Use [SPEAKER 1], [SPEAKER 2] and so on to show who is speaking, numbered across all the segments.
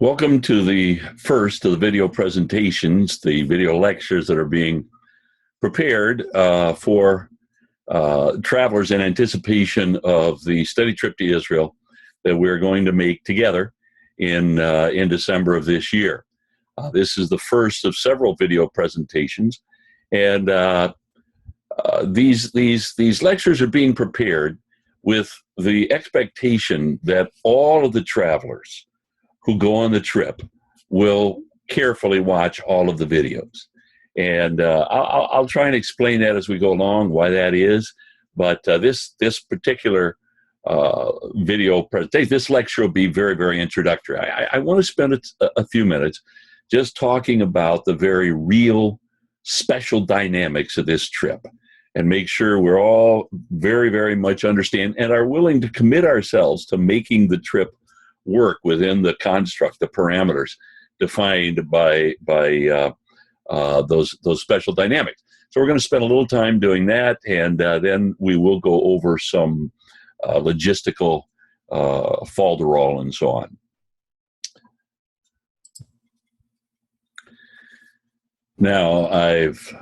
[SPEAKER 1] Welcome to the first of the video presentations, the video lectures that are being prepared for travelers in anticipation of the study trip to Israel that we're going to make together in December of this year. This is the first of several video presentations, and these lectures are being prepared with the expectation that all of the travelers who go on the trip will carefully watch all of the videos. And I'll try and explain that as we go along, why that is. But this particular video presentation, this lecture will be very, very introductory. I want to spend a few minutes just talking about the very real, special dynamics of this trip and make sure we're all very, very much understand and are willing to commit ourselves to making the trip work within the construct, the parameters defined by those special dynamics. So we're going to spend a little time doing that, and then we will go over some logistical falderall and so on. Now, I've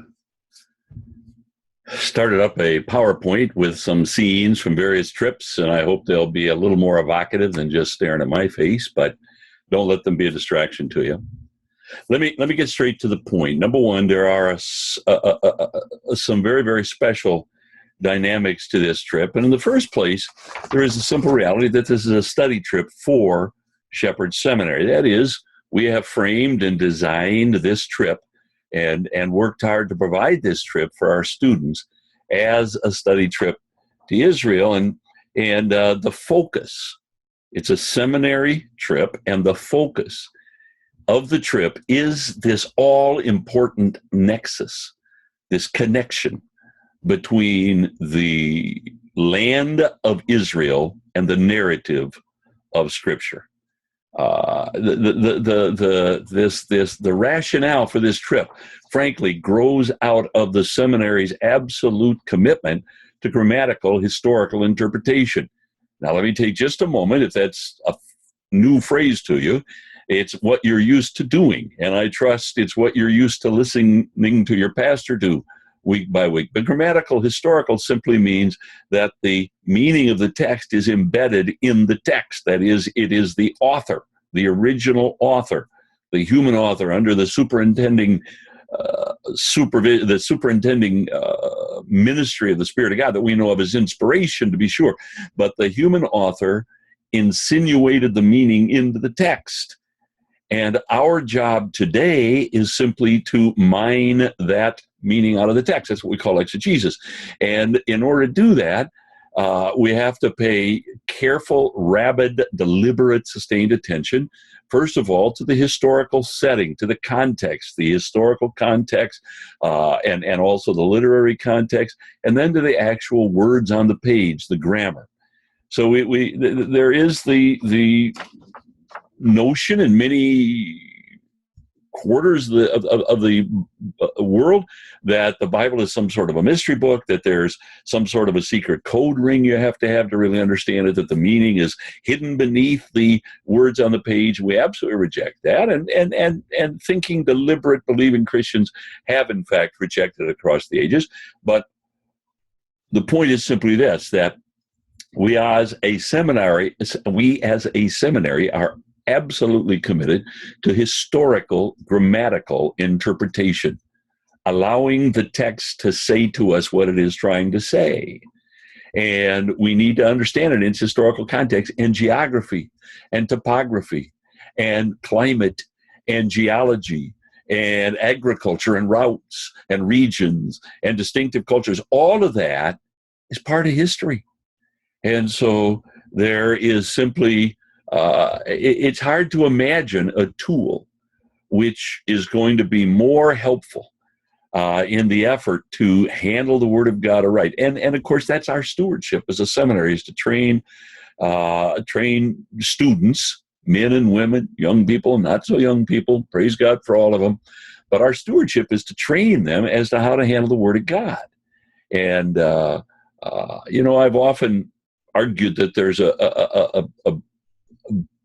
[SPEAKER 1] started up a PowerPoint with some scenes from various trips, and I hope they'll be a little more evocative than just staring at my face, but don't let them be a distraction to you. Let me get straight to the point. Number one, there are some very, very special dynamics to this trip. And in the first place, there is a simple reality that this is a study trip for Shepherd Seminary. That is, we have framed and designed this trip and worked hard to provide this trip for our students as a study trip to Israel. And the focus, it's a seminary trip, and the focus of the trip is this all-important nexus, this connection between the land of Israel and the narrative of Scripture. The rationale for this trip, frankly, grows out of the seminary's absolute commitment to grammatical historical interpretation. Now, let me take just a moment, if that's a new phrase to you. It's what you're used to doing, and I trust it's what you're used to listening to your pastor do week by week. But grammatical historical simply means that the meaning of the text is embedded in the text. That is, it is the author, the original author, the human author under the superintending ministry of the Spirit of God that we know of as inspiration, to be sure. But the human author insinuated the meaning into the text. And our job today is simply to mine that meaning out of the text. That's what we call exegesis. And in order to do that, we have to pay careful, rabid, deliberate, sustained attention, first of all, to the historical setting, to the context, the historical context, and also the literary context, and then to the actual words on the page, the grammar. So there is the notion in many quarters of the world that the Bible is some sort of a mystery book, that there's some sort of a secret code ring you have to really understand it, that the meaning is hidden beneath the words on the page. We absolutely reject that, and thinking, deliberate, believing Christians have in fact rejected it across the ages. But the point is simply this, that we as a seminary are absolutely committed to historical, grammatical interpretation, allowing the text to say to us what it is trying to say. And we need to understand it in its historical context and geography and topography and climate and geology and agriculture and routes and regions and distinctive cultures. All of that is part of history. And so there is simply it's hard to imagine a tool which is going to be more helpful in the effort to handle the Word of God aright. And of course, that's our stewardship as a seminary, is to train students, men and women, young people, not so young people, praise God for all of them. But our stewardship is to train them as to how to handle the Word of God. And, I've often argued that there's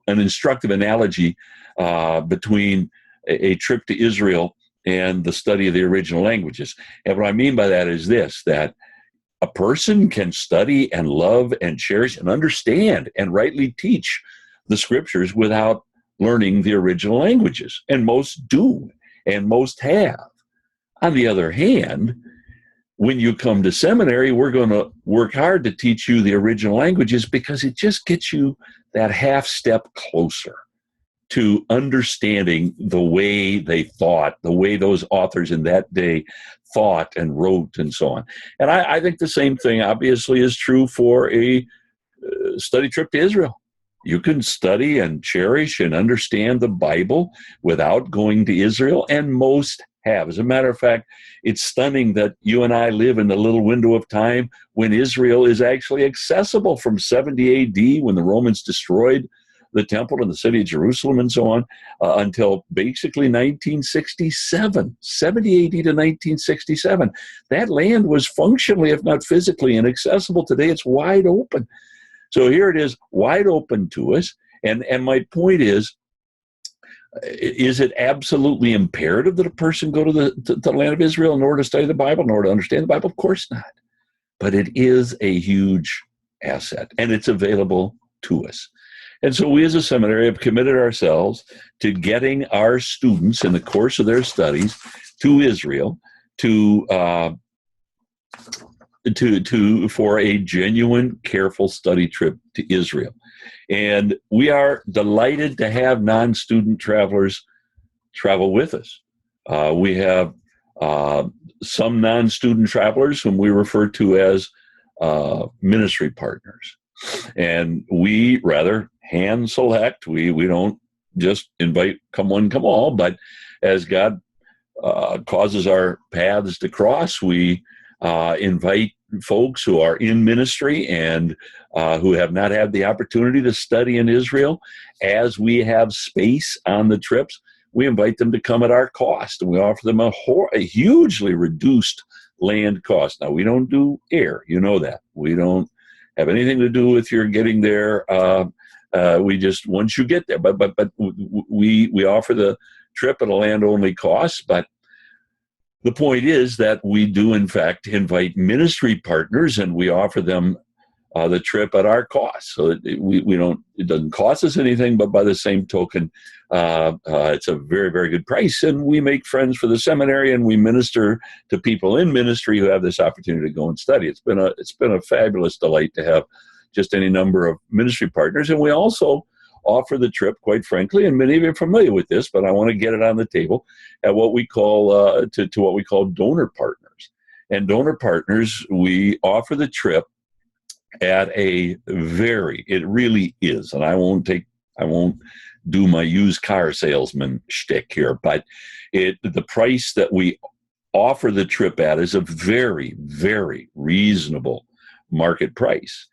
[SPEAKER 1] an instructive analogy between a trip to Israel and the study of the original languages. And what I mean by that is this, that a person can study and love and cherish and understand and rightly teach the scriptures without learning the original languages. And most do, and most have. On the other hand, when you come to seminary, we're going to work hard to teach you the original languages because it just gets you that half step closer to understanding the way they thought, the way those authors in that day thought and wrote and so on. And I think the same thing obviously is true for a study trip to Israel. You can study and cherish and understand the Bible without going to Israel, and most have. As a matter of fact, it's stunning that you and I live in the little window of time when Israel is actually accessible from 70 AD, when the Romans destroyed the temple and the city of Jerusalem and so on, until basically 1967, 70 AD to 1967. That land was functionally, if not physically, inaccessible. Today it's wide open. So here it is, wide open to us. And my point is it absolutely imperative that a person go to the land of Israel in order to study the Bible, in order to understand the Bible? Of course not. But it is a huge asset, and it's available to us. And so we as a seminary have committed ourselves to getting our students in the course of their studies to Israel for a genuine, careful study trip to Israel. And we are delighted to have non-student travelers travel with us. We have some non-student travelers whom we refer to as ministry partners. And we rather hand select. We don't just invite come one, come all, but as God causes our paths to cross, we invite folks who are in ministry and who have not had the opportunity to study in Israel. As we have space on the trips, we invite them to come at our cost, and we offer them a hugely reduced land cost. Now, we don't do air, you know that. We don't have anything to do with your getting there. We just, once you get there, but we offer the trip at a land-only cost. But the point is that we do, in fact, invite ministry partners, and we offer them the trip at our cost. So it doesn't cost us anything, but by the same token, it's a very, very good price. And we make friends for the seminary, and we minister to people in ministry who have this opportunity to go and study. It's been a fabulous delight to have just any number of ministry partners. And we also offer the trip, quite frankly, and many of you are familiar with this, but I want to get it on the table, at what we call to what we call donor partners. And donor partners, we offer the trip at it really is, and I won't do my used car salesman shtick here, but the price that we offer the trip at is a very, very reasonable market price.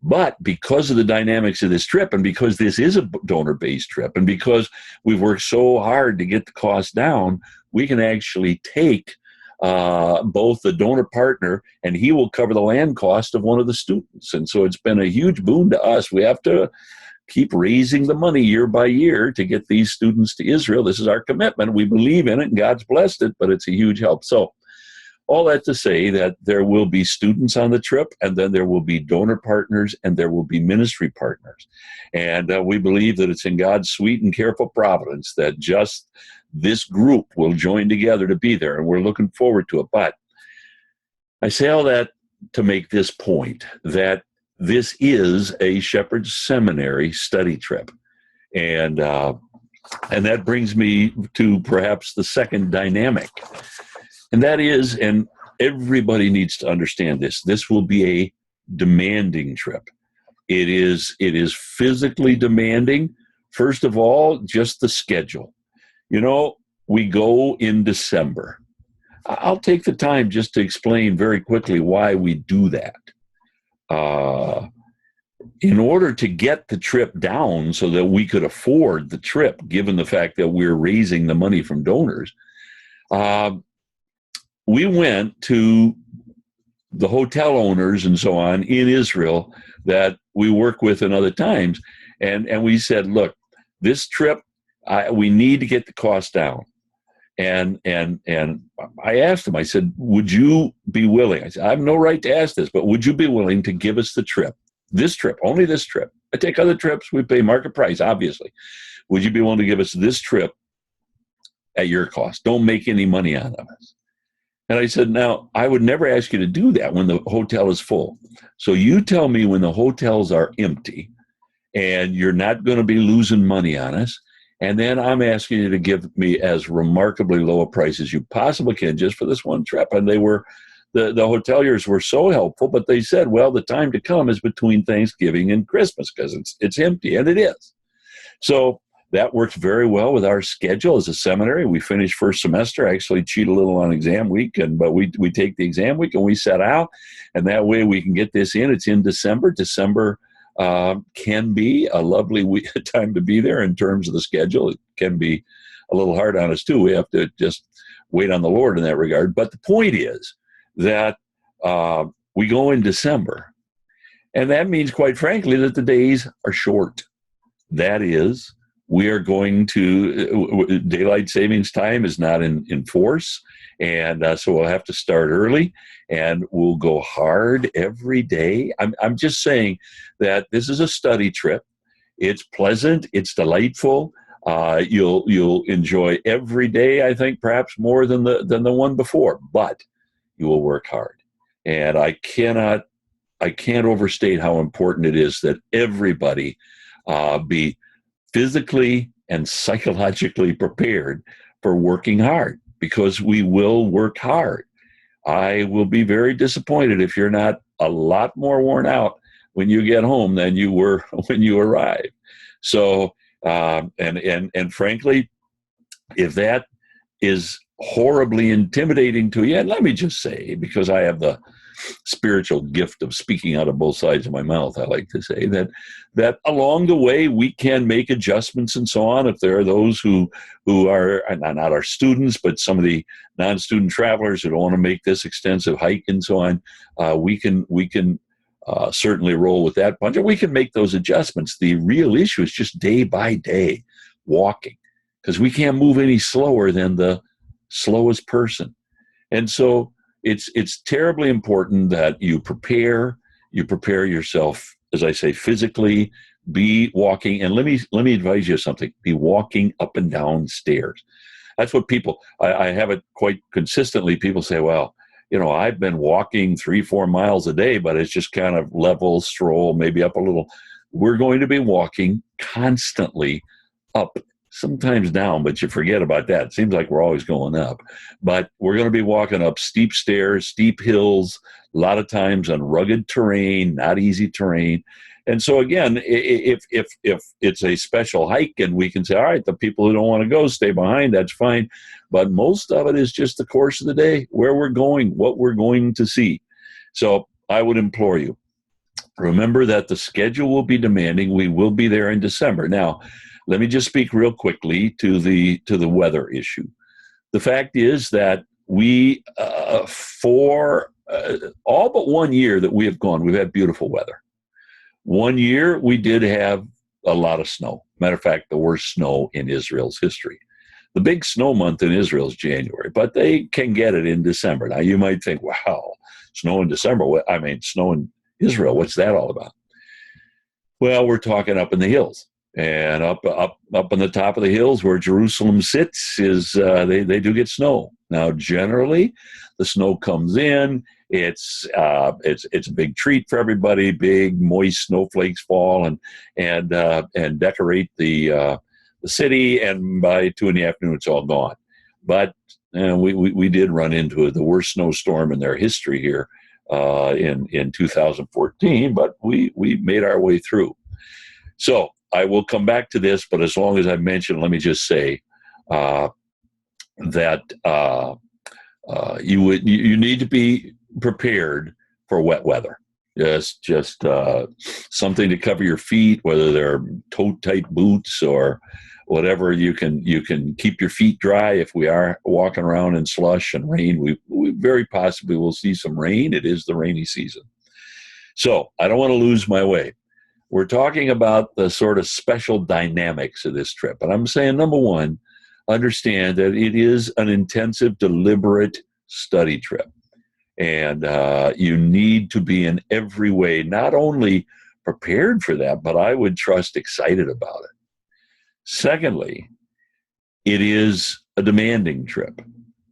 [SPEAKER 1] But because of the dynamics of this trip, and because this is a donor-based trip, and because we've worked so hard to get the cost down, we can actually take both the donor partner, and he will cover the land cost of one of the students. And so it's been a huge boon to us. We have to keep raising the money year by year to get these students to Israel. This is our commitment. We believe in it, and God's blessed it, but it's a huge help. So all that to say that there will be students on the trip, and then there will be donor partners, and there will be ministry partners. And we believe that it's in God's sweet and careful providence that just this group will join together to be there, and we're looking forward to it. But I say all that to make this point, that this is a Shepherd's Seminary study trip. And that brings me to perhaps the second dynamic. And that is, and everybody needs to understand this will be a demanding trip. It is physically demanding. First of all, just the schedule. You know, we go in December. I'll take the time just to explain very quickly why we do that. In order to get the trip down so that we could afford the trip, given the fact that we're raising the money from donors, we went to the hotel owners and so on in Israel that we work with in other times, and we said, look, this trip We need to get the cost down. And I asked him, I said, would you be willing? I said, I have no right to ask this, but would you be willing to give us the trip, this trip, only this trip? I take other trips, we pay market price, obviously. Would you be willing to give us this trip at your cost? Don't make any money out of us. And I said, now, I would never ask you to do that when the hotel is full. So you tell me when the hotels are empty and you're not going to be losing money on us. And then I'm asking you to give me as remarkably low a price as you possibly can just for this one trip. And they were, the hoteliers were so helpful, but they said, well, the time to come is between Thanksgiving and Christmas because it's empty, and it is. So that works very well with our schedule as a seminary. We finish first semester. I actually cheat a little on exam week, but we take the exam week and we set out, and that way we can get this in. It's in December. December can be a lovely time to be there in terms of the schedule. It can be a little hard on us too. We have to just wait on the Lord in that regard. But the point is that we go in December, and that means, quite frankly, that the days are short. That is, we are going to, daylight savings time is not in force, and so we'll have to start early, and we'll go hard every day. I'm just saying that this is a study trip. It's pleasant. It's delightful. You'll enjoy every day, I think, perhaps more than the one before, but you will work hard. And I can't overstate how important it is that everybody be physically and psychologically prepared for working hard, because we will work hard. I will be very disappointed if you're not a lot more worn out when you get home than you were when you arrived. So, and frankly, if that is horribly intimidating to you, and let me just say, because I have the spiritual gift of speaking out of both sides of my mouth, I like to say that along the way we can make adjustments and so on. If there are those who are not our students, but some of the non-student travelers who don't want to make this extensive hike and so on, we can certainly roll with that punch, and we can make those adjustments. The real issue is just day by day walking, because we can't move any slower than the slowest person. And so it's terribly important that you prepare yourself, as I say, physically, be walking. And let me advise you of something. Be walking up and down stairs. That's what I have it quite consistently. People say, well, I've been walking 3-4 miles a day, but it's just kind of level stroll, maybe up a little. We're going to be walking constantly up, sometimes down, but you forget about that. It seems like we're always going up. But we're going to be walking up steep stairs, steep hills, a lot of times on rugged terrain, not easy terrain. And so again, if it's a special hike and we can say, all right, the people who don't want to go, stay behind, that's fine. But most of it is just the course of the day, where we're going, what we're going to see. So I would implore you, remember that the schedule will be demanding. We will be there in December. Now, let me just speak real quickly to the weather issue. The fact is that we, for all but 1 year that we have gone, we've had beautiful weather. 1 year, we did have a lot of snow. Matter of fact, the worst snow in Israel's history. The big snow month in Israel is January, but they can get it in December. Now, you might think, wow, snow in December, snow in Israel, what's that all about? Well, we're talking up in the hills. And up on the top of the hills where Jerusalem sits is they do get snow. Now, generally, the snow comes in. It's a big treat for everybody. Big moist snowflakes fall and decorate the city. And by 2 PM, it's all gone. But we did run into the worst snowstorm in their history here in 2014. But we made our way through. So I will come back to this, but as long as I've mentioned, let me just say that you need to be prepared for wet weather. Just something to cover your feet, whether they're toe-tight boots or whatever. You can keep your feet dry if we are walking around in slush and rain. We very possibly will see some rain. It is the rainy season. So I don't want to lose my way. we're talking about the sort of special dynamics of this trip. And I'm saying, number one, understand that it is an intensive, deliberate study trip. And you need to be in every way, not only prepared for that, but I would trust excited about it. Secondly, it is a demanding trip,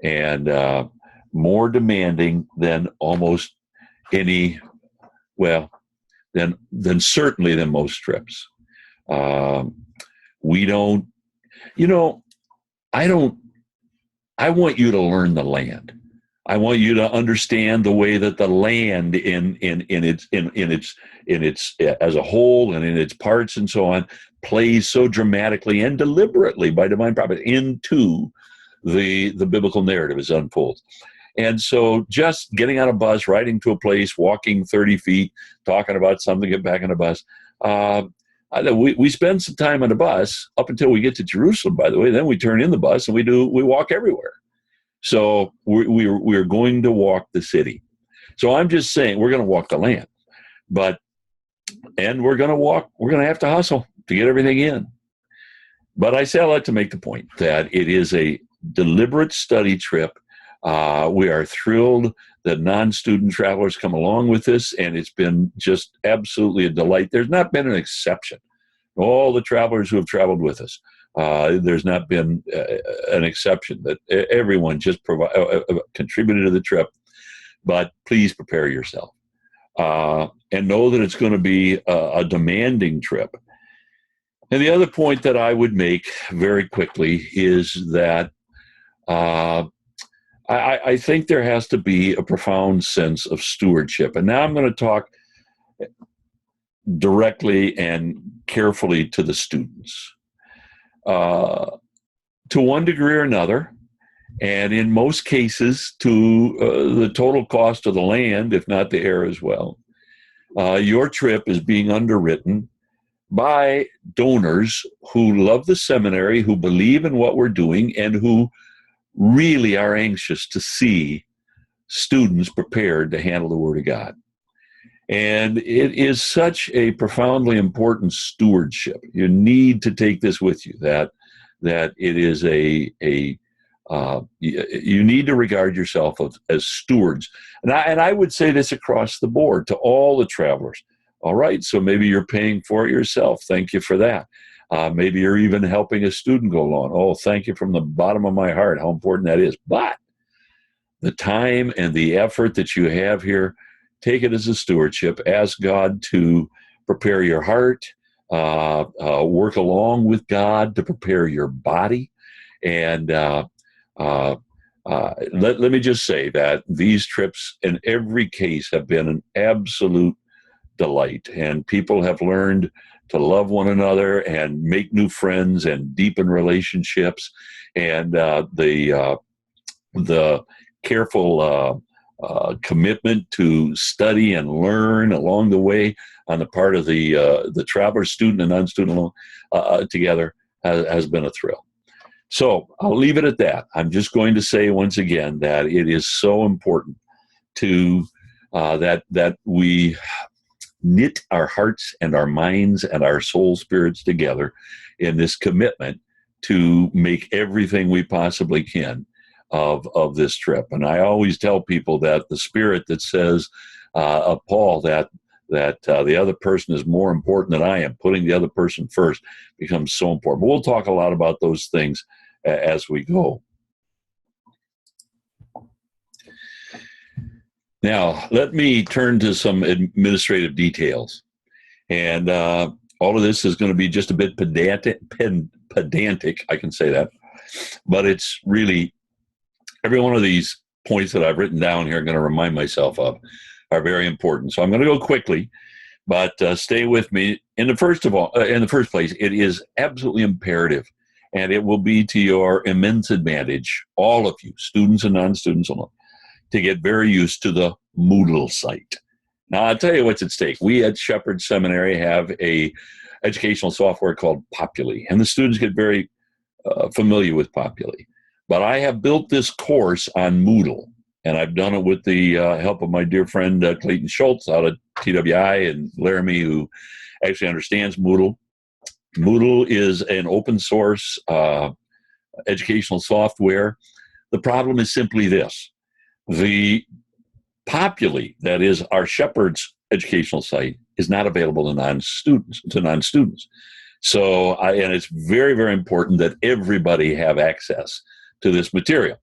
[SPEAKER 1] and more demanding than almost any, well, than certainly than most trips. We don't, you know, I want you to learn the land. I want you to understand the way that the land in its as a whole and in its parts and so on plays so dramatically and deliberately by divine providence into the biblical narrative as it unfolds. And so just getting on a bus, riding to a place, walking 30 feet, talking about something, get back on a bus. We spend some time on the bus up until we get to Jerusalem, by the way. Then we turn in the bus and we walk everywhere. So we're going to walk the city. So I'm just saying we're going to walk the land, and we're going to have to hustle to get everything in. But I say I like to make the point that it is a deliberate study trip. We are thrilled that non-student travelers come along with this, and it's been just absolutely a delight. There's not been an exception. All the travelers who have traveled with us, there's not been an exception, that everyone just contributed to the trip. But please prepare yourself and know that it's going to be a demanding trip. And the other point that I would make very quickly is that I think there has to be a profound sense of stewardship. And now I'm going to talk directly and carefully to the students. To one degree or another, and in most cases to the total cost of the land, if not the air as well, your trip is being underwritten by donors who love the seminary, who believe in what we're doing, and who really are anxious to see students prepared to handle the Word of God. And it is such a profoundly important stewardship. You need to take this with you, that it is you need to regard yourself as stewards. And I would say this across the board to all the travelers. All right, so maybe you're paying for it yourself. Thank you for that. Maybe you're even helping a student go along. Oh, thank you from the bottom of my heart, how important that is. But the time and the effort that you have here, take it as a stewardship. Ask God to prepare your heart, work along with God to prepare your body. And let me just say that these trips in every case have been an absolute delight, and people have learned to love one another and make new friends and deepen relationships. And the careful commitment to study and learn along the way on the part of the traveler, student and non-student together has been a thrill. So I'll leave it at that. I'm just going to say once again that it is so important to that we knit our hearts and our minds and our soul spirits together in this commitment to make everything we possibly can of this trip. And I always tell people that the spirit that says of Paul that the other person is more important than I am, putting the other person first, becomes so important. But we'll talk a lot about those things as we go. Now, let me turn to some administrative details. And all of this is going to be just a bit pedantic, I can say that. But it's really, every one of these points that I've written down here, I'm going to remind myself of, are very important. So I'm going to go quickly, but stay with me. In the first place, it is absolutely imperative, and it will be to your immense advantage, all of you, students and non-students alone, to get very used to the Moodle site. Now, I'll tell you what's at stake. We at Shepherd Seminary have a educational software called Populi, and the students get very familiar with Populi. But I have built this course on Moodle, and I've done it with the help of my dear friend Clayton Schultz out at TWI, and Laramie, who actually understands Moodle. Moodle is an open source educational software. The problem is simply this. The Populi, that is our Shepherd's educational site, is not available to non-students. So, and it's very, very important that everybody have access to this material.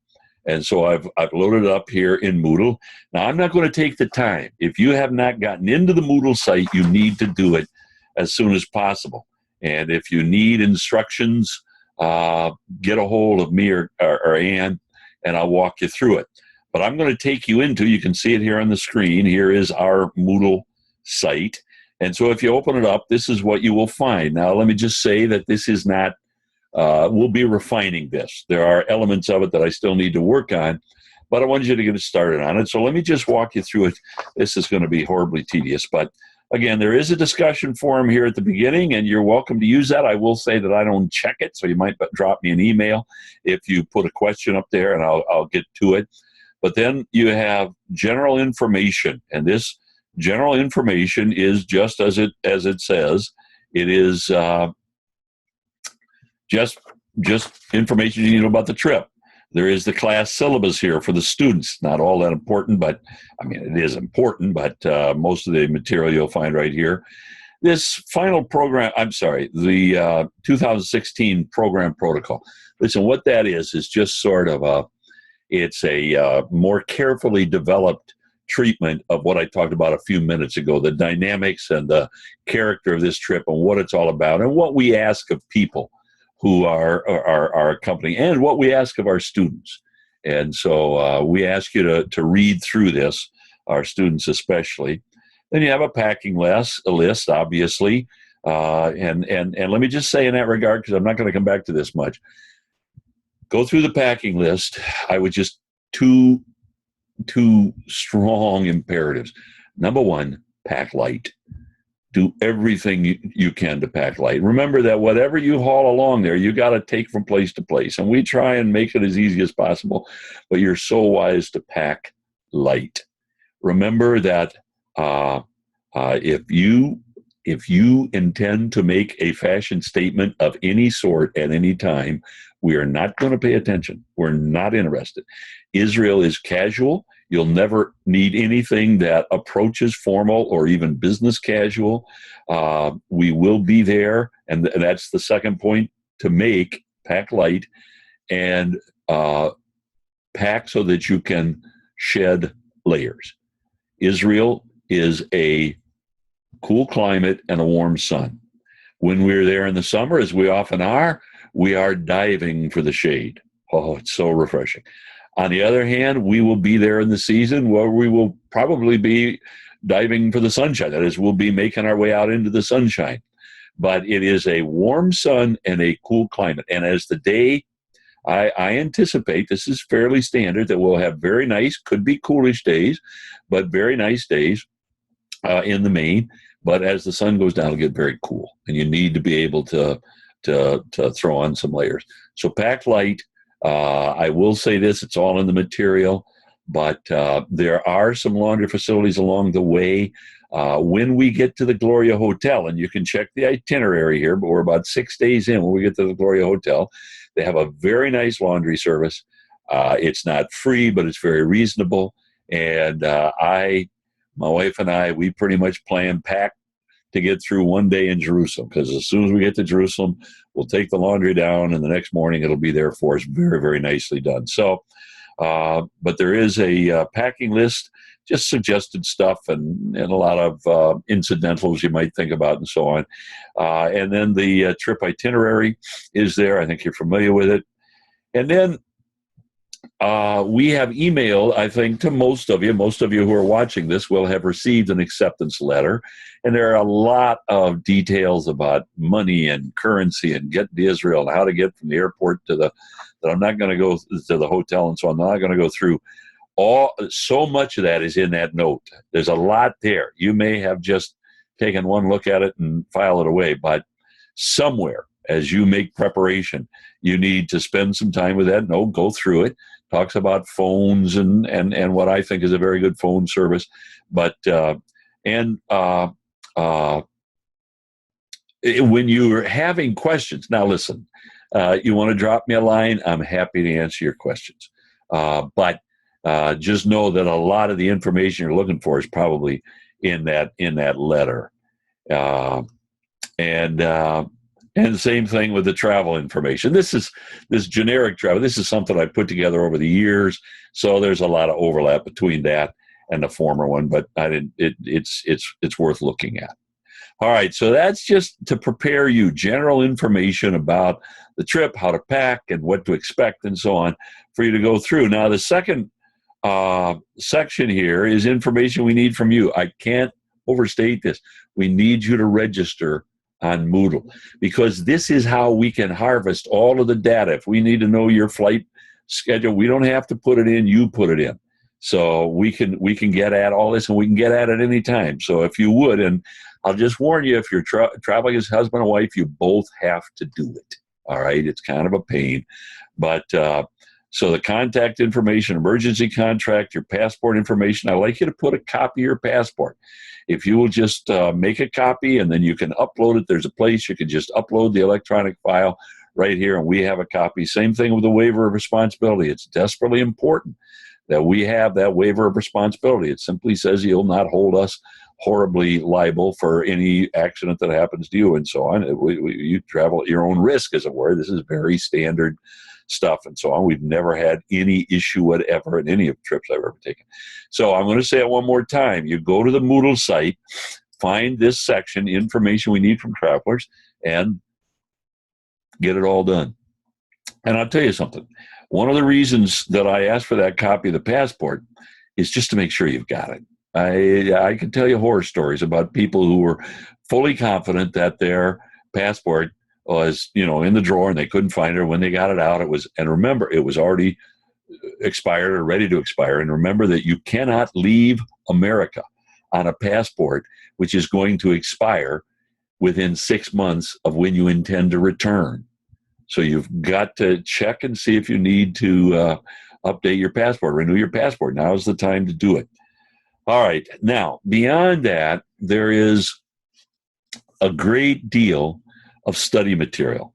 [SPEAKER 1] And so I've loaded it up here in Moodle. Now, I'm not going to take the time. If you have not gotten into the Moodle site, you need to do it as soon as possible. And if you need instructions, get a hold of me or Ann, and I'll walk you through it. But I'm going to take you into, you can see it here on the screen. Here is our Moodle site. And so if you open it up, this is what you will find. Now, let me just say that this is not, we'll be refining this. There are elements of it that I still need to work on, but I wanted you to get started on it. So let me just walk you through it. This is going to be horribly tedious, but again, there is a discussion forum here at the beginning, and you're welcome to use that. I will say that I don't check it, so you might drop me an email if you put a question up there, and I'll get to it. But then you have general information, and this general information is just as it says. It is just information you need to know about the trip. There is the class syllabus here for the students. Not all that important, but I mean, it is important, but most of the material you'll find right here. This final program, the 2016 program protocol. Listen, what that is just sort of it's a more carefully developed treatment of what I talked about a few minutes ago, the dynamics and the character of this trip and what it's all about and what we ask of people who are accompanying and what we ask of our students. And so we ask you to read through this, our students especially. Then you have a packing list, obviously. And let me just say in that regard, because I'm not going to come back to this much, go through the packing list. I would just two strong imperatives. Number one, pack light. Do everything you can to pack light. Remember that whatever you haul along there, you got to take from place to place. And we try and make it as easy as possible, but you're so wise to pack light. Remember that if you intend to make a fashion statement of any sort at any time, we are not going to pay attention. We're not interested. Israel is casual. You'll never need anything that approaches formal or even business casual. We will be there, and that's the second point to make, pack light, and pack so that you can shed layers. Israel is a cool climate and a warm sun. When we're there in the summer, as we often are, we are diving for the shade. Oh, it's so refreshing. On the other hand, we will be there in the season where we will probably be diving for the sunshine. That is, we'll be making our way out into the sunshine. But it is a warm sun and a cool climate. And as the day, I anticipate, this is fairly standard, that we'll have very nice, could be coolish days, but very nice days in the main. But as the sun goes down, it'll get very cool. And you need to be able to throw on some layers. So pack light. I will say this, it's all in the material, but there are some laundry facilities along the way. When we get to the Gloria Hotel, and you can check the itinerary here, but we're about 6 days in when we get to the Gloria Hotel, they have a very nice laundry service. It's not free, but it's very reasonable. And my wife and I, we pretty much pack to get through one day in Jerusalem, because as soon as we get to Jerusalem, we'll take the laundry down, and the next morning it'll be there for us, very, very nicely done. So, but there is a packing list, just suggested stuff and a lot of incidentals you might think about and so on. And then the trip itinerary is there. I think you're familiar with it. And then we have emailed, I think, to most of you who are watching this will have received an acceptance letter. And there are a lot of details about money and currency and getting to Israel and how to get from the airport to that I'm not going to go to the hotel and so on. I'm not going to go through so much of that is in that note. There's a lot there. You may have just taken one look at it and file it away, but somewhere as you make preparation, you need to spend some time with that note, go through it. Talks about phones and what I think is a very good phone service, but when you're having questions, now listen, you want to drop me a line, I'm happy to answer your questions. But just know that a lot of the information you're looking for is probably in that letter. And the same thing with the travel information. This generic travel. This is something I put together over the years, so there's a lot of overlap between that and the former one. But it's worth looking at. All right, so that's just to prepare you, general information about the trip, how to pack, and what to expect, and so on, for you to go through. Now, the second section here is information we need from you. I can't overstate this. We need you to register on Moodle, because this is how we can harvest all of the data. If we need to know your flight schedule, we don't have to put it in, you put it in. So we can get at all this, and we can get at it any time. So if you would, and I'll just warn you, if you're traveling as husband and wife, you both have to do it. All right, it's kind of a pain. But so the contact information, emergency contract, your passport information, I'd like you to put a copy of your passport. If you will just make a copy, and then you can upload it. There's a place you can just upload the electronic file right here, and we have a copy. Same thing with the waiver of responsibility. It's desperately important that we have that waiver of responsibility. It simply says you'll not hold us horribly liable for any accident that happens to you, and so on. You travel at your own risk, as it were. This is very standard stuff, and so on. We've never had any issue whatever in any of the trips I've ever taken. So I'm going to say it one more time. You go to the Moodle site, find this section, information we need from travelers, and get it all done. And I'll tell you something. One of the reasons that I asked for that copy of the passport is just to make sure you've got it. I can tell you horror stories about people who were fully confident that their passport was, in the drawer, and they couldn't find it. When they got it out, it was already expired or ready to expire. And remember that you cannot leave America on a passport which is going to expire within 6 months of when you intend to return. So you've got to check and see if you need to update your passport, renew your passport. Now is the time to do it. All right. Now, beyond that, there is a great deal of study material.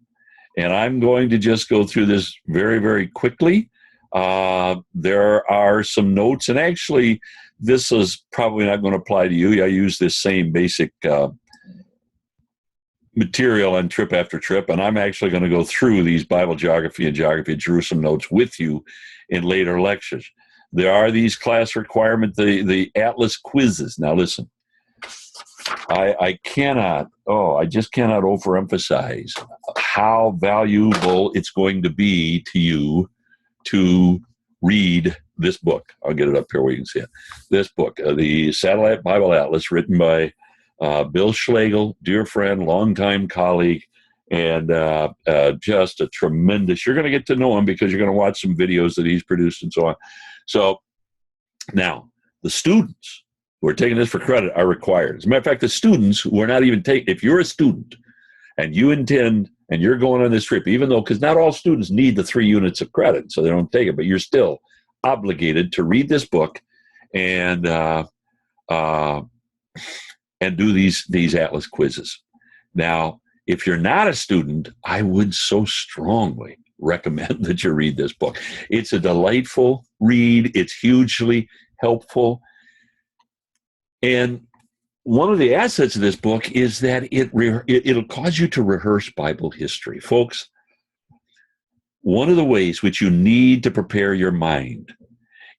[SPEAKER 1] And I'm going to just go through this very, very quickly. There are some notes, and actually, this is probably not going to apply to you. I use this same basic material on Trip After Trip, and I'm actually going to go through these Bible geography and geography of Jerusalem notes with you in later lectures. There are these class requirements, the Atlas quizzes. Now listen, I just cannot overemphasize how valuable it's going to be to you to read this book. I'll get it up here where you can see it. This book, the Satellite Bible Atlas, written by Bill Schlegel, dear friend, longtime colleague, and just a tremendous, you're going to get to know him because you're going to watch some videos that he's produced and so on. So now the students who are taking this for credit are required. As a matter of fact, the students who are not even taking, if you're a student and you intend and you're going on this trip, even though, because not all students need the 3 units of credit, so they don't take it, but you're still obligated to read this book and do these Atlas quizzes. Now, if you're not a student, I would so strongly recommend that you read this book. It's a delightful read. It's hugely helpful. And one of the assets of this book is that it'll cause you to rehearse Bible history. Folks, one of the ways which you need to prepare your mind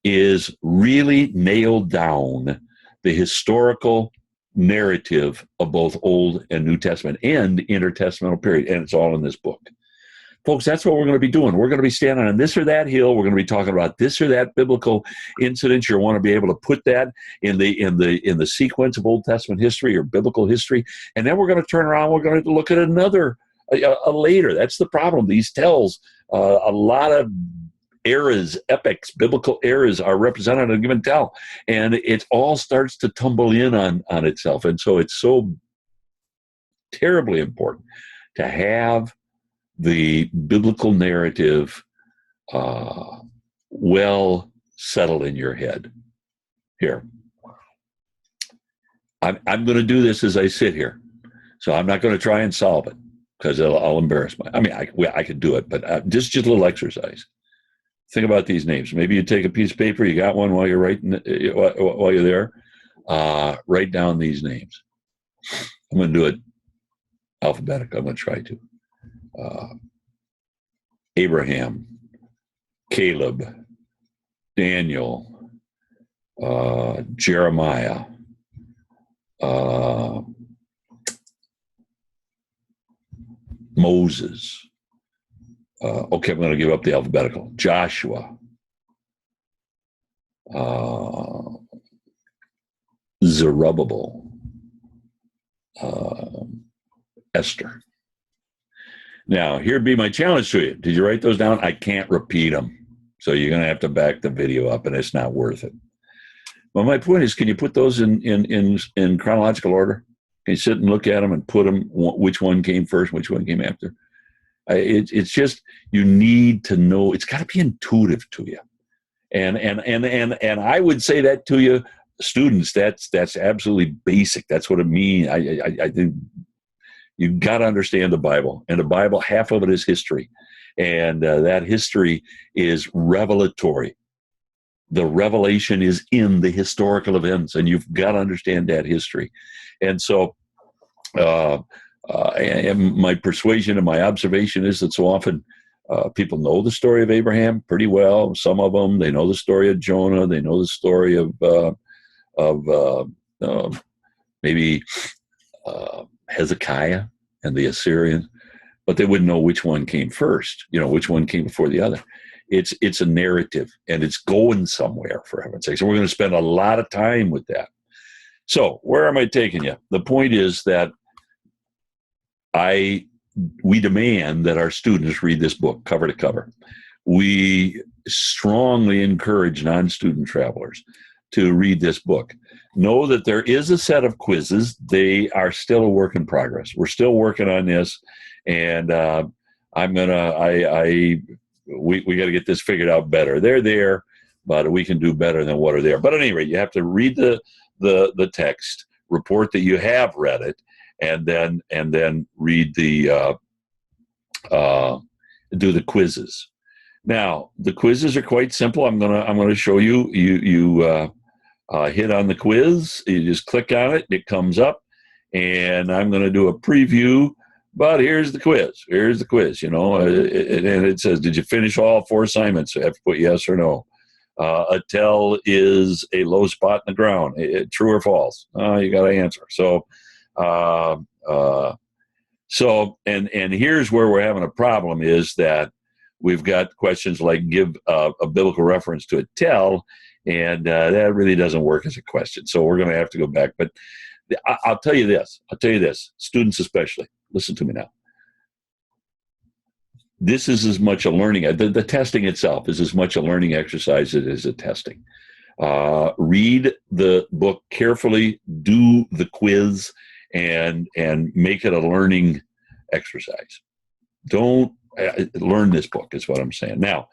[SPEAKER 1] is really nail down the historical narrative of both Old and New Testament and intertestamental period, and it's all in this book. Folks, that's what we're going to be doing. We're going to be standing on this or that hill. We're going to be talking about this or that biblical incident. You want to be able to put that in the sequence of Old Testament history or biblical history, and then we're going to turn around. We're going to look at another later. That's the problem. These tells a lot of eras, epics, biblical eras are represented in a given tell, and it all starts to tumble in on itself. And so it's so terribly important to have the biblical narrative well settled in your head. Here, I'm going to do this as I sit here. So I'm not going to try and solve it because I'll embarrass I could do it, but just a little exercise. Think about these names. Maybe you take a piece of paper, you got one while you're writing, while you're there, write down these names. I'm going to do it alphabetically. I'm going to try to. Abraham, Caleb, Daniel, Jeremiah, Moses. Okay, I'm going to give up the alphabetical. Joshua, Zerubbabel, Esther. Now, here'd be my challenge to you. Did you write those down? I can't repeat them. So you're going to have to back the video up, and it's not worth it. But my point is, can you put those in chronological order? Can you sit and look at them and put them, which one came first, which one came after? It's just, you need to know. It's got to be intuitive to you. And I would say that to you, students, that's absolutely basic. That's what it means. I think you've got to understand the Bible. And the Bible, half of it is history. And that history is revelatory. The revelation is in the historical events, and you've got to understand that history. And so and my persuasion and my observation is that so often people know the story of Abraham pretty well. Some of them, they know the story of Jonah. They know the story of maybe Hezekiah and the Assyrians, but they wouldn't know which one came first, which one came before the other. It's a narrative, and it's going somewhere, for heaven's sake. So we're going to spend a lot of time with that. So where am I taking you? The point is that we demand that our students read this book cover to cover. We strongly encourage non-student travelers to read this book. Know that there is a set of quizzes. They are still a work in progress. We're still working on this, and we got to get this figured out better. They're there, but we can do better than what are there. But at any rate, you have to read the text, report that you have read it, and then read the do the quizzes. Now, the quizzes are quite simple. I'm gonna show you. You hit on the quiz. You just click on it. It comes up, and I'm going to do a preview. But here's the quiz. Here's the quiz. And it says, "Did you finish all 4 assignments?" You have to put yes or no. A tell is a low spot in the ground. True or false? You got to answer. So, and here's where we're having a problem is that we've got questions like give a biblical reference to a tell, and that really doesn't work as a question. So we're going to have to go back. But I'll tell you this, students especially, listen to me now. This is as much a learning, the testing itself is as much a learning exercise as it is a testing. Read the book carefully, do the quiz, and make it a learning exercise. Don't learn this book is what I'm saying. Now,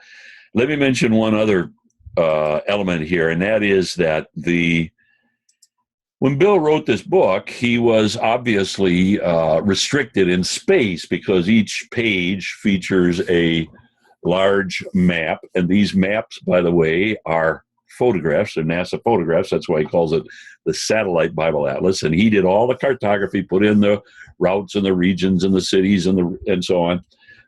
[SPEAKER 1] let me mention one other element here, and that is that when Bill wrote this book, he was obviously restricted in space because each page features a large map, and these maps, by the way, are photographs. They're NASA photographs. That's why he calls it the Satellite Bible Atlas. And he did all the cartography, put in the routes and the regions and the cities and so on.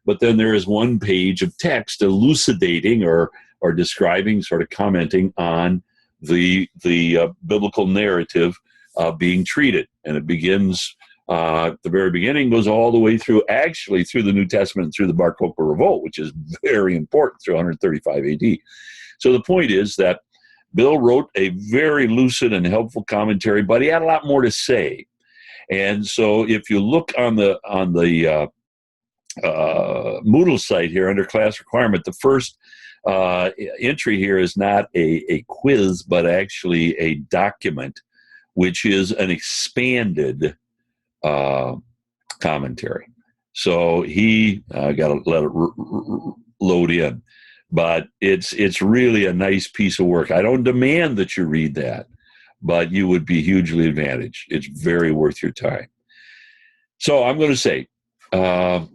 [SPEAKER 1] But then there is one page of text elucidating or describing, sort of commenting on the biblical narrative being treated. And it begins at the very beginning, goes all the way through the New Testament, through the Bar Kokhba Revolt, which is very important, through 135 AD. So the point is that Bill wrote a very lucid and helpful commentary, but he had a lot more to say. And so if you look on the Moodle site here under class requirement, the first entry here is not a quiz, but actually a document, which is an expanded commentary. So he got to let it load in. But it's really a nice piece of work. I don't demand that you read that, but you would be hugely advantaged. It's very worth your time. So I'm going to say, uh,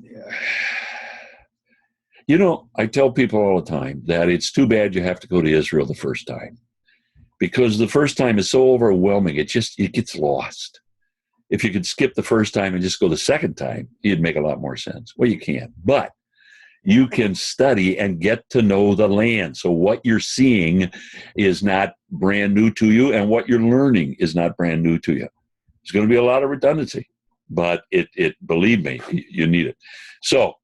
[SPEAKER 1] you know, I tell people all the time that it's too bad you have to go to Israel the first time, because the first time is so overwhelming. It gets lost. If you could skip the first time and just go the second time, it'd make a lot more sense. Well, you can't, but you can study and get to know the land. So what you're seeing is not brand new to you, and what you're learning is not brand new to you. There's going to be a lot of redundancy, but believe me, you need it. So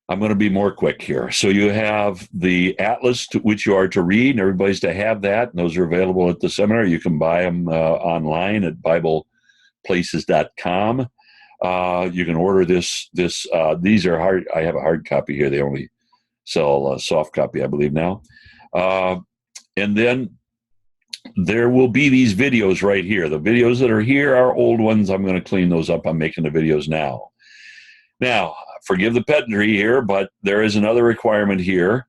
[SPEAKER 1] I'm going to be more quick here. So you have the atlas, which you are to read, and everybody's to have that. And those are available at the seminar. You can buy them online at BiblePlaces.com. You can order this. These are hard. I have a hard copy here. They only sell a soft copy, I believe, now. And then there will be these videos right here. The videos that are here are old ones. I'm going to clean those up. I'm making the videos now. Now, forgive the pedantry here, but there is another requirement here.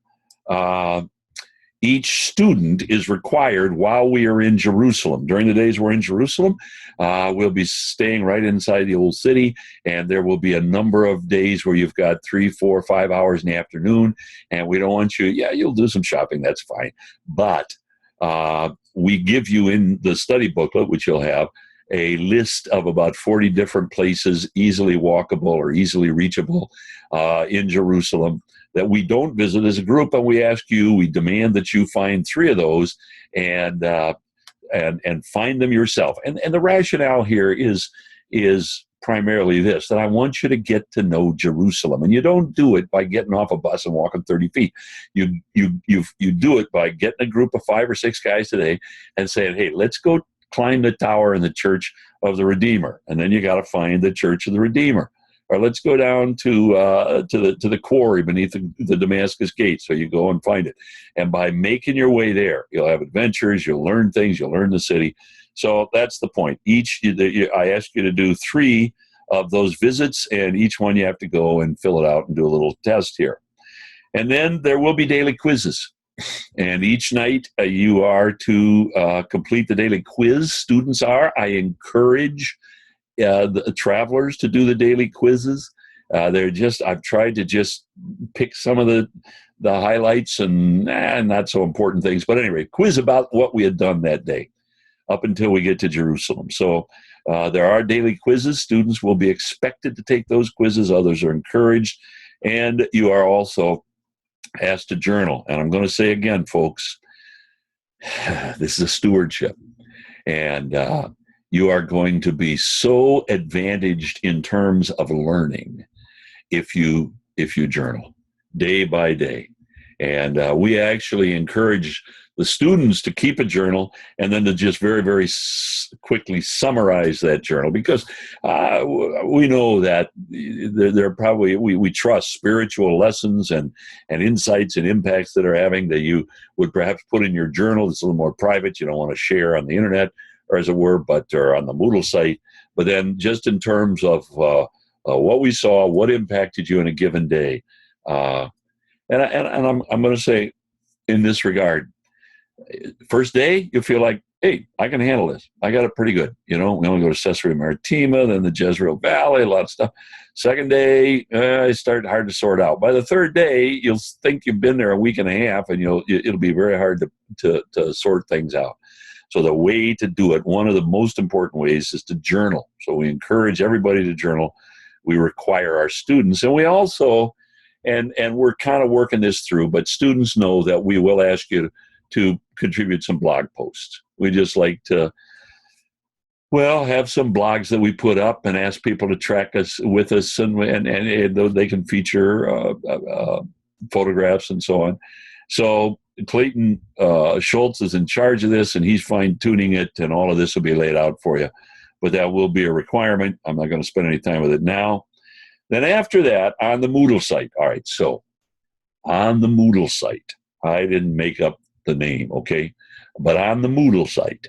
[SPEAKER 1] Each student is required while we are in Jerusalem. During the days we're in Jerusalem, we'll be staying right inside the old city, and there will be a number of days where you've got 3, 4, 5 hours in the afternoon, and we don't want you, you'll do some shopping, that's fine. But we give you in the study booklet, which you'll have, a list of about 40 different places easily walkable or easily reachable in Jerusalem that we don't visit as a group, and we demand that you find 3 of those and find them yourself. And the rationale here is primarily this, that I want you to get to know Jerusalem, and you don't do it by getting off a bus and walking 30 feet. You do it by getting a group of 5 or 6 guys today and saying, hey, let's go climb the tower in the Church of the Redeemer, and then you got to find the Church of the Redeemer. Or let's go down to the quarry beneath the Damascus Gate. So you go and find it, and by making your way there, you'll have adventures, you'll learn things, you'll learn the city. So that's the point. I ask you to do 3 of those visits, and each one you have to go and fill it out and do a little test here. And then there will be daily quizzes. And each night you are to complete the daily quiz. Students are. I encourage the travelers to do the daily quizzes. I've tried to just pick some of the highlights and not so important things. But anyway, quiz about what we had done that day up until we get to Jerusalem. So there are daily quizzes. Students will be expected to take those quizzes. Others are encouraged. And you are also asked to journal. And I'm going to say again, folks, this is a stewardship. And you are going to be so advantaged in terms of learning if you journal day by day. And we actually encourage the students to keep a journal and then to just very, very quickly summarize that journal, because we know that there probably, we trust spiritual lessons and insights and impacts that are having that you would perhaps put in your journal. It's a little more private. You don't want to share on the internet, or as it were, or on the Moodle site. But then just in terms of what we saw, what impacted you in a given day. And I'm going to say in this regard, first day, you feel like, hey, I can handle this. I got it pretty good. We only go to Caesarea Maritima, then the Jezreel Valley, a lot of stuff. Second day, it started hard to sort out. By the third day, you'll think you've been there a week and a half, and it'll be very hard to sort things out. So the way to do it, one of the most important ways, is to journal. So we encourage everybody to journal. We require our students, and we also, and we're kind of working this through, but students know that we will ask you to contribute some blog posts. We just like to, have some blogs that we put up and ask people to track us with us, and they can feature photographs and so on. So Clayton Schultz is in charge of this, and he's fine-tuning it, and all of this will be laid out for you. But that will be a requirement. I'm not going to spend any time with it now. Then after that, on the Moodle site. All right, so on the Moodle site, I didn't make up the name, okay? But on the Moodle site,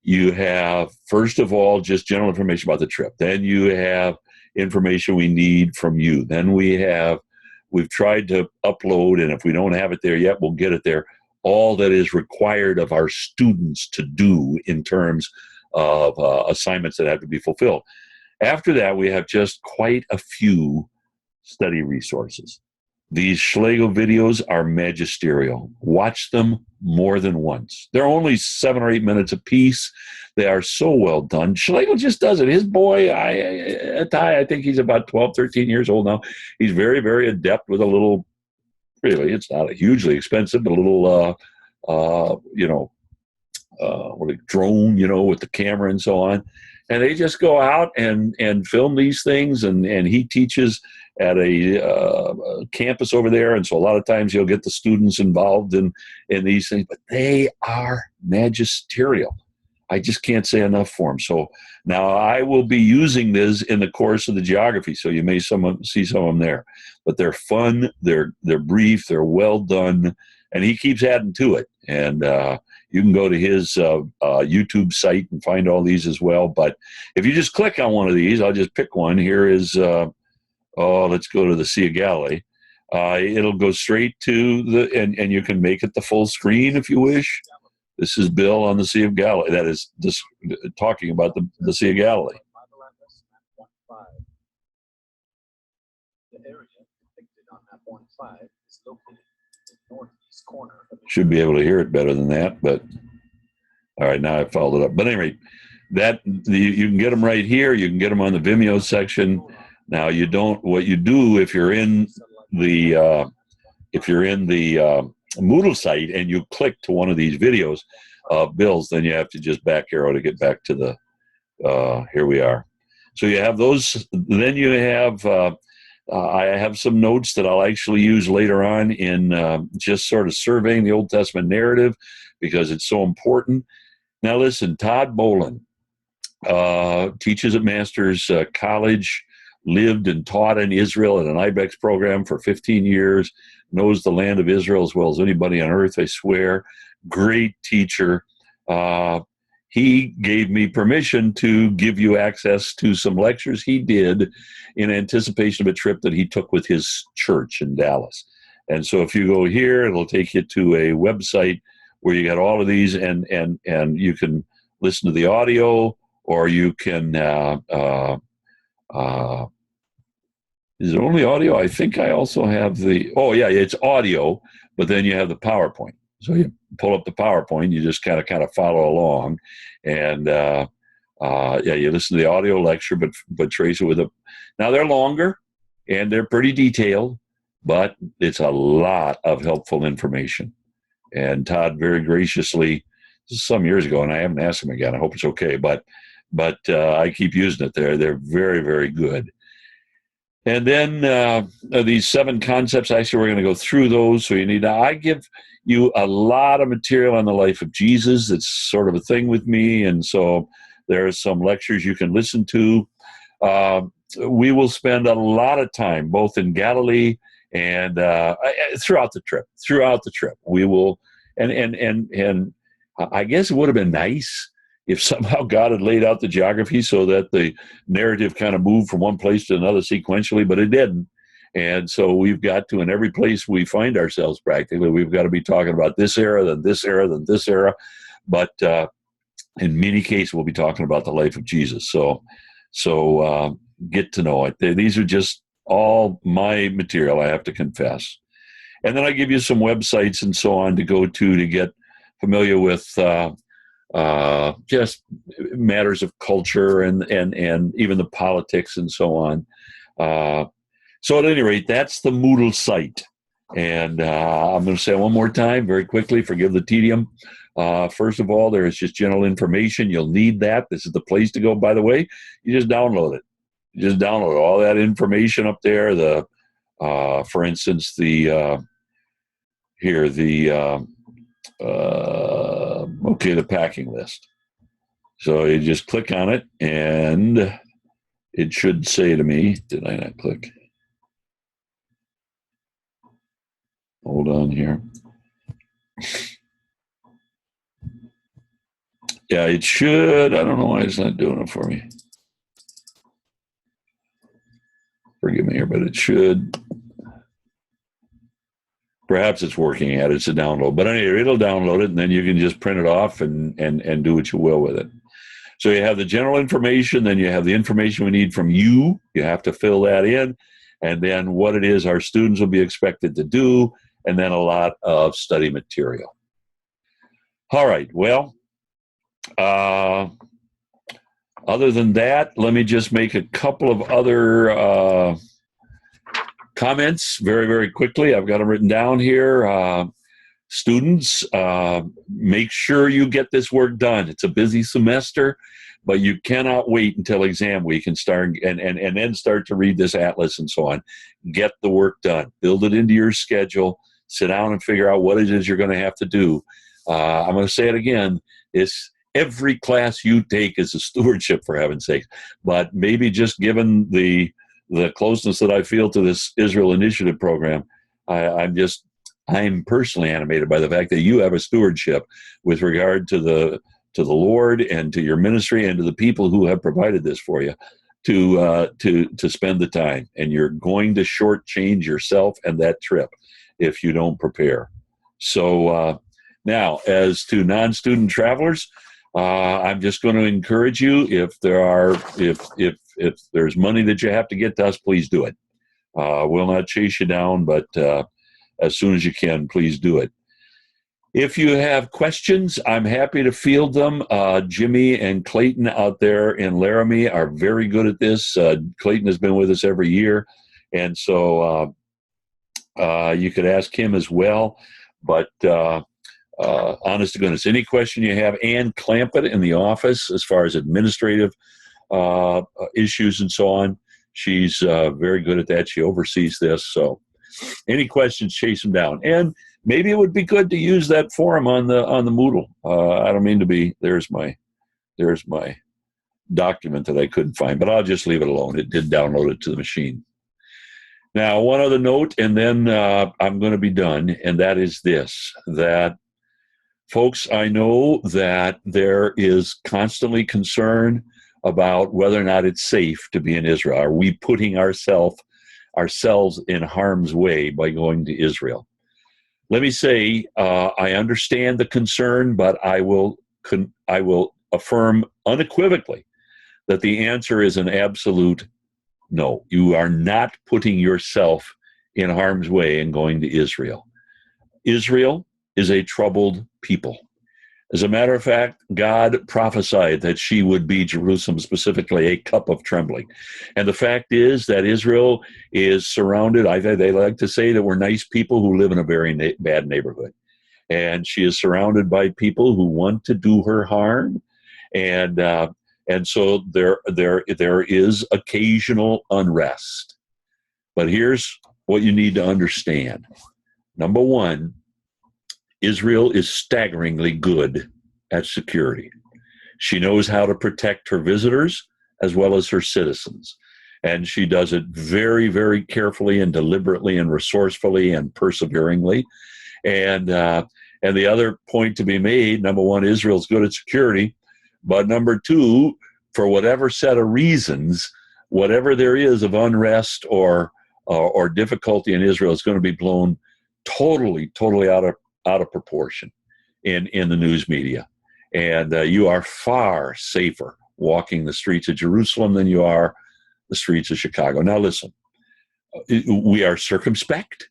[SPEAKER 1] you have, first of all, just general information about the trip. Then you have information we need from you. Then we've tried to upload, and if we don't have it there yet, we'll get it there, all that is required of our students to do in terms of assignments that have to be fulfilled. After that, we have just quite a few study resources. These Schlegel videos are magisterial. Watch them more than once. They're only 7 or 8 minutes apiece. They are so well done. Schlegel just does it. His boy, I think he's about 12, 13 years old now. He's very, very adept with a little, really, it's not a hugely expensive, but a little, what a drone, with the camera and so on. And they just go out and film these things, and he teaches at a campus over there, and so a lot of times you'll get the students involved in these things, but they are magisterial. I just can't say enough for them. So now I will be using this in the course of the geography, so you may see some of them there. But they're fun, they're brief, they're well done, and he keeps adding to it. And you can go to his YouTube site and find all these as well. But if you just click on one of these, I'll just pick one. Here is, let's go to the Sea of Galilee. It'll go straight to and you can make it the full screen if you wish. This is Bill on the Sea of Galilee. That is just talking about the Sea of Galilee. The area depicted on map 1.5 is located in the northeast corner. Should be able to hear it better than that, but all right, now I followed it up. But anyway, you can get them right here. You can get them on the Vimeo section. Now what you do if you're in the Moodle site and you click to one of these videos of Bill's, then you have to just back arrow to get back to the, here we are. So you have those, then you have, I have some notes that I'll actually use later on in just sort of surveying the Old Testament narrative because it's so important. Now listen, Todd Bolin teaches at Masters College, lived and taught in Israel at an IBEX program for 15 years, knows the land of Israel as well as anybody on earth, I swear. Great teacher. He gave me permission to give you access to some lectures he did in anticipation of a trip that he took with his church in Dallas. And so if you go here, it'll take you to a website where you got all of these and you can listen to the audio, or you can, is it only audio? I think I also have it's audio, but then you have the PowerPoint. So you pull up the PowerPoint, you just kind of follow along, and you listen to the audio lecture, but trace it with a. Now they're longer, and they're pretty detailed, but it's a lot of helpful information. And Todd very graciously, this is some years ago, and I haven't asked him again. I hope it's okay, but I keep using it there. They're very, very good. And then these 7 concepts, actually, we're going to go through those. So I give you a lot of material on the life of Jesus. It's sort of a thing with me. And so there are some lectures you can listen to. We will spend a lot of time, both in Galilee and throughout the trip. We will, and I guess it would have been nice if somehow God had laid out the geography so that the narrative kind of moved from one place to another sequentially, but it didn't. And so we've got to, in every place we find ourselves practically, we've got to be talking about this era, then this era, then this era. But in many cases, we'll be talking about the life of Jesus. So get to know it. These are just all my material, I have to confess. And then I give you some websites and so on to go to get familiar with just matters of culture and even the politics and so on. So at any rate, that's the Moodle site. And I'm going to say it one more time very quickly, forgive the tedium. First of all, there is just general information. You'll need that. This is the place to go, by the way. You just download it. You just download all that information up there. For instance, the packing list. So you just click on it, and it should say to me, did I not click? Hold on here. Yeah, it should. I don't know why it's not doing it for me. Forgive me here, but it should. Perhaps it's working at it. It's a download. But anyway, it'll download it, and then you can just print it off and do what you will with it. So you have the general information, then you have the information we need from you. You have to fill that in, and then what it is our students will be expected to do, and then a lot of study material. All right, well, other than that, let me just make a couple of other comments very, very quickly. I've got them written down here. Students, make sure you get this work done. It's a busy semester, but you cannot wait until exam week and start and then start to read this atlas and so on. Get the work done. Build it into your schedule. Sit down and figure out what it is you're going to have to do. I'm going to say it again. Every class you take is a stewardship, for heaven's sake. But maybe just given the closeness that I feel to this Israel Initiative program, I'm personally animated by the fact that you have a stewardship with regard to the Lord and to your ministry and to the people who have provided this for you to spend the time. And you're going to shortchange yourself and that trip if you don't prepare. So now, as to non-student travelers, I'm just going to encourage you, if there's money that you have to get to us, please do it. We'll not chase you down, but as soon as you can, please do it. If you have questions, I'm happy to field them. Jimmy and Clayton out there in Laramie are very good at this. Clayton has been with us every year, and so you could ask him as well. But honest to goodness, any question you have, Ann Clampett in the office as far as administrative issues and so on, she's very good at that. She oversees this. So any questions, chase them down. And maybe it would be good to use that forum on the Moodle. I don't mean to be, there's my document that I couldn't find, but I'll just leave it alone. It did download it to the machine. Now, one other note, and then I'm going to be done, and that is this, that folks, I know that there is constantly concern about whether or not it's safe to be in Israel. Are we putting ourselves in harm's way by going to Israel? Let me say, I understand the concern, but I will affirm unequivocally that the answer is an absolute no. You are not putting yourself in harm's way in going to Israel. Israel is a troubled people. As a matter of fact, God prophesied that she would be, Jerusalem specifically, a cup of trembling. And the fact is that Israel is surrounded, they like to say that we're nice people who live in a very bad neighborhood. And she is surrounded by people who want to do her harm. And so there is occasional unrest. But here's what you need to understand. Number one, Israel is staggeringly good at security. She knows how to protect her visitors as well as her citizens. And she does it very, very carefully and deliberately and resourcefully and perseveringly. And the other point to be made, number one, Israel's good at security. But number two, for whatever set of reasons, whatever there is of unrest or difficulty in Israel is going to be blown totally out of proportion in the news media. And you are far safer walking the streets of Jerusalem than you are the streets of Chicago. Now listen, we are circumspect.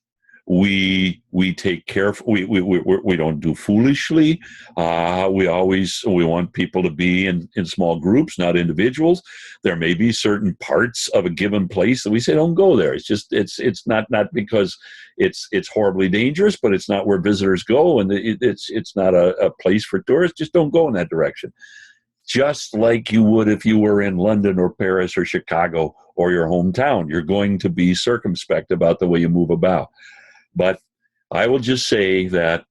[SPEAKER 1] We take care. We don't do foolishly. We want people to be in small groups, not individuals. There may be certain parts of a given place that we say don't go there. It's just it's not because it's horribly dangerous, but it's not where visitors go, and it's not a place for tourists. Just don't go in that direction. Just like you would if you were in London or Paris or Chicago or your hometown, you're going to be circumspect about the way you move about. But I will just say that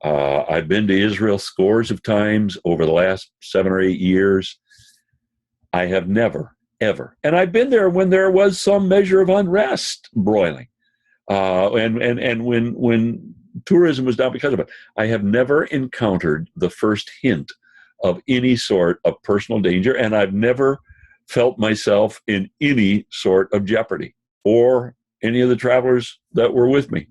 [SPEAKER 1] I've been to Israel scores of times over the last 7 or 8 years. I have never, ever, and I've been there when there was some measure of unrest broiling, and when tourism was down because of it. I have never encountered the first hint of any sort of personal danger, and I've never felt myself in any sort of jeopardy, or any of the travelers that were with me.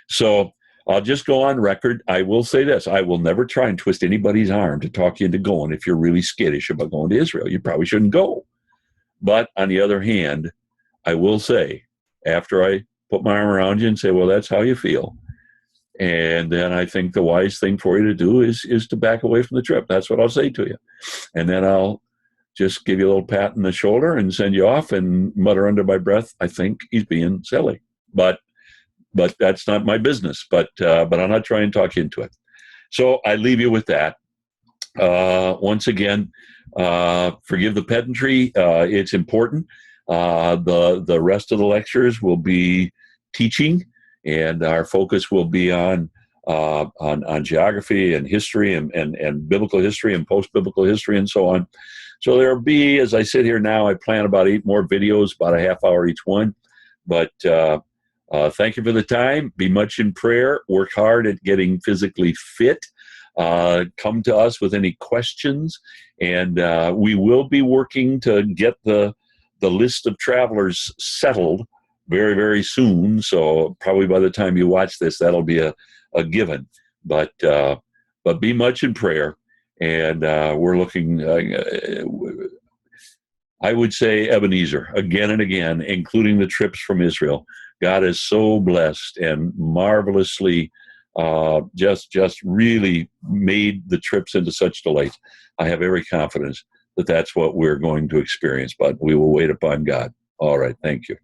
[SPEAKER 1] So I'll just go on record. I will say this. I will never try and twist anybody's arm to talk you into going. If you're really skittish about going to Israel, you probably shouldn't go. But on the other hand, I will say, after I put my arm around you and say, well, that's how you feel. And then I think the wise thing for you to do is to back away from the trip. That's what I'll say to you. And then I'll just give you a little pat on the shoulder and send you off and mutter under my breath, I think he's being silly. But that's not my business. But I'm not trying to talk you into it. So I leave you with that. Once again, forgive the pedantry. It's important. The rest of the lectures will be teaching, and our focus will be on geography and history and biblical history and post-biblical history and so on. So there'll be, as I sit here now, I plan about 8 more videos, about a half hour each one. But thank you for the time. Be much in prayer. Work hard at getting physically fit. Come to us with any questions, and we will be working to get the list of travelers settled very, very soon. So probably by the time you watch this, that'll be a given. But be much in prayer, and we're looking. I would say Ebenezer again and again, including the trips from Israel. God is so blessed and marvelously just really made the trips into such delight. I have every confidence that that's what we're going to experience, but we will wait upon God. All right. Thank you.